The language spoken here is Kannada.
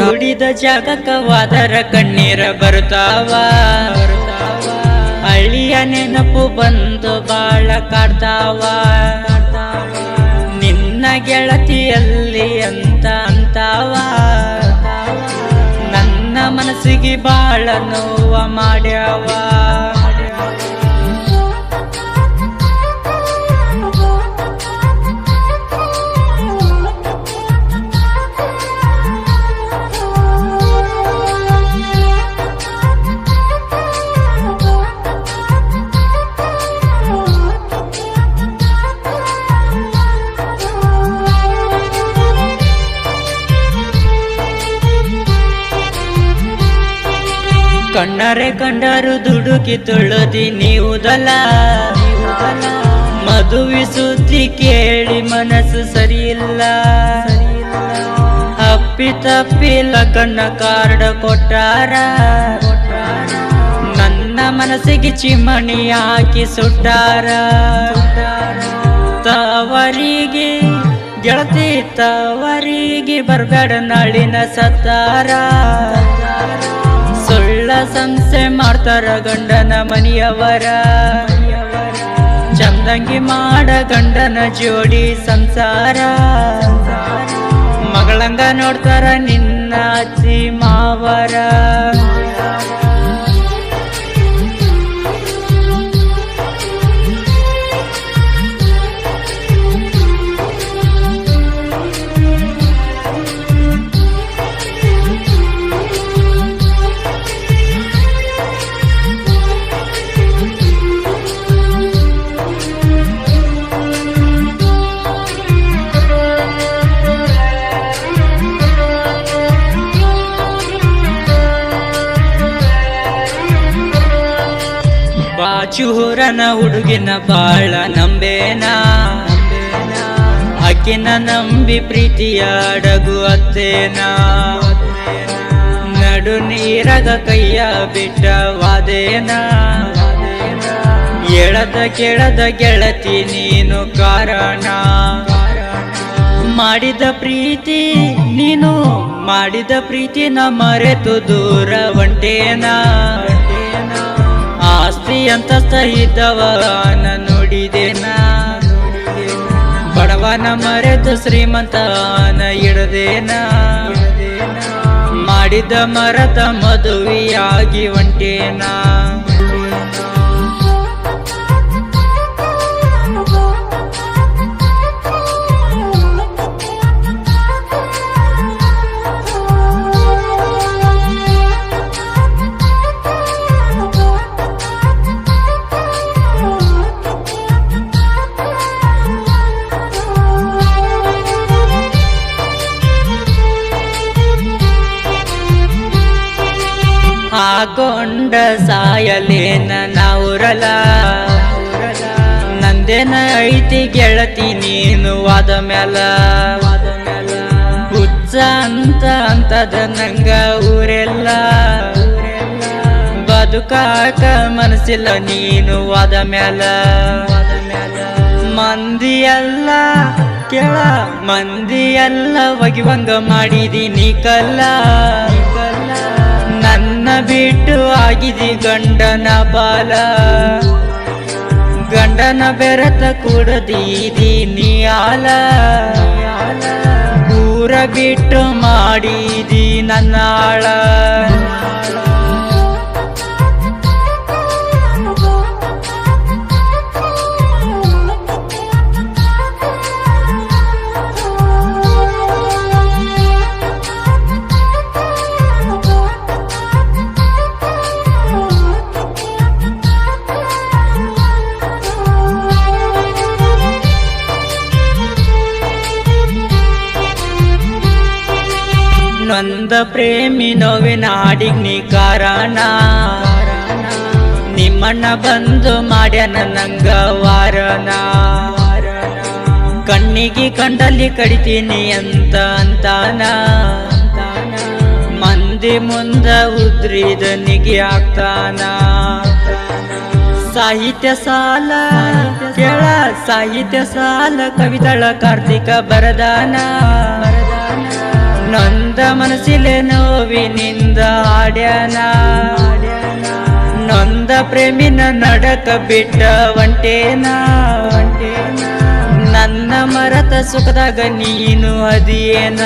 ದುಡಿದ ಜಾಗಕ್ಕ ವಾದರ ಕಣ್ಣೀರ ಬರ್ತಾವ ಹಳ್ಳಿಯ ನೆನಪು ಬಂದು ಬಾಳ ಕಾಡ್ತಾವ ನಿನ್ನ ಗೆಳತಿಯಲ್ಲಿ ಅಂತ ಅಂತಾವ ನನ್ನ ಮನಸ್ಸಿಗೆ ಬಾಳ ನೋವ ಮಾಡ್ಯಾವ ಕಣ್ಣರೆ ಕಂಡರು ದುಡುಕಿ ತುಳುದಿ ನೀವುದಲ್ಲ ಮದುವೆ ಸುದ್ದಿ ಕೇಳಿ ಮನಸ್ಸು ಸರಿಯಿಲ್ಲ ಅಪ್ಪಿ ತಪ್ಪಿಲ್ಲ ಕಣ್ಣ ಕಾರ್ಡ ಕೊಟ್ಟಾರ ನನ್ನ ಮನಸ್ಸಿಗೆ ಚಿಮಣಿ ಹಾಕಿ ಸುಟ್ಟಾರ ತವರಿಗೆ ಗೆಳತಿ ತವರಿಗೆ ಬರ್ಬೇಡ ನಾಳಿನ ಸತ್ತಾರ ಸುಳ್ಳ ಸಂಸೆ ಮಾಡ್ತಾರ ಗಂಡನ ಮನೆಯವರ ಚಂದಂಗಿ ಮಾಡ ಗಂಡನ ಜೋಡಿ ಸಂಸಾರ ಮಗಳಂಗ ನೋಡ್ತಾರ ನಿನ್ನ ಅಜ್ಜಿ ಮಾವರ ಬಾಚೂರನ ಹುಡುಗಿನ ಬಾಳ ನಂಬೇನಾ ಆಕಿನ ನಂಬಿ ಪ್ರೀತಿಯ ಅಡಗು ಅತ್ತೇನಾ ನಡು ನೀರಗ ಕೈಯ ಬಿಟ್ಟ ವಾದೇನಾ ಎಳದ ಕೆಳದ ಗೆಳತಿ ನೀನು ಕಾರಣ ಮಾಡಿದ ಪ್ರೀತಿ ನೀನು ಮಾಡಿದ ಪ್ರೀತಿನ ಮರೆತು ದೂರ ಒಂಟೇನಾ ಆಸ್ತಿ ಅಂತಸ್ತ ಇದ್ದವನ ನುಡಿದೇನಾ ಬಡವನ ಮರೆತು ಶ್ರೀಮಂತನ ಇಡದೇನಾ ಮಾಡಿದ ಮರತ ಮದುವೆಯಾಗಿ ಒಂಟೇನಾ ಹಾಕೊಂಡ ಸಾಯಲೇನ ನಾವುರಲ ನಂದೇನ ಐತಿ ಗೆಳತಿ ನೀನು ವಾದ ಮ್ಯಾಲ ಹುಚ್ಚ ಅಂತದ ನಂಗ ಊರೆಲ್ಲ ಬದುಕಾಕ ಮನಸ್ಸಿಲ್ಲ ನೀನು ವಾದ ಮ್ಯಾಲ ಮಂದಿಯಲ್ಲ ಕೆಳ ಮಂದಿಯಲ್ಲ ಒಗಿವಂಗ ಮಾಡಿದೀನಿ ಕಲ್ಲ ನನ್ನ ಬಿಟ್ಟು ಆಗಿದಿ ಗಂಡನ ಬಾಲ ಗಂಡನ ಬೆರತ ಕುಡದೀದಿ ನೀ ಆಲ ಊರ ಬಿಟ್ಟು ಮಾಡಿದಿ ನನ್ನ ಆಳ ನೊಂದ ಪ್ರೇಮಿ ನೋವಿನ ಹಾಡಿಗ್ ನೀ ಕಾರಣ ನಿಮ್ಮಣ್ಣ ಬಂದು ಮಾಡ್ಯಾನ ನಂಗ ವಾರನ ಕಣ್ಣಿಗೆ ಕಂಡಲ್ಲಿ ಕಡಿತೀನಿ ಅಂತ ಅಂತಾನ ಮಂದಿ ಮುಂದ ಉದ್ರಿದ ನಿಗಿ ಆಗ್ತಾನ ಸಾಹಿತ್ಯ ಸಾಲ ಕೇಳ ಸಾಹಿತ್ಯ ಸಾಲ ಕವಿತಳ ಕಾರ್ತಿಕ ಬರದಾನ ನೊಂದ ಮನಸ್ಸಿಲೆ ನೋವಿನಿಂದ ಹಾಡ್ಯಾನ ನೊಂದ ಪ್ರೇಮಿನ ನಡಕ ಬಿಟ್ಟ ಒಂಟೇನ ನನ್ನ ಮರತ ಸುಖದಾಗ ನೀನು ಅದಿಯೇನ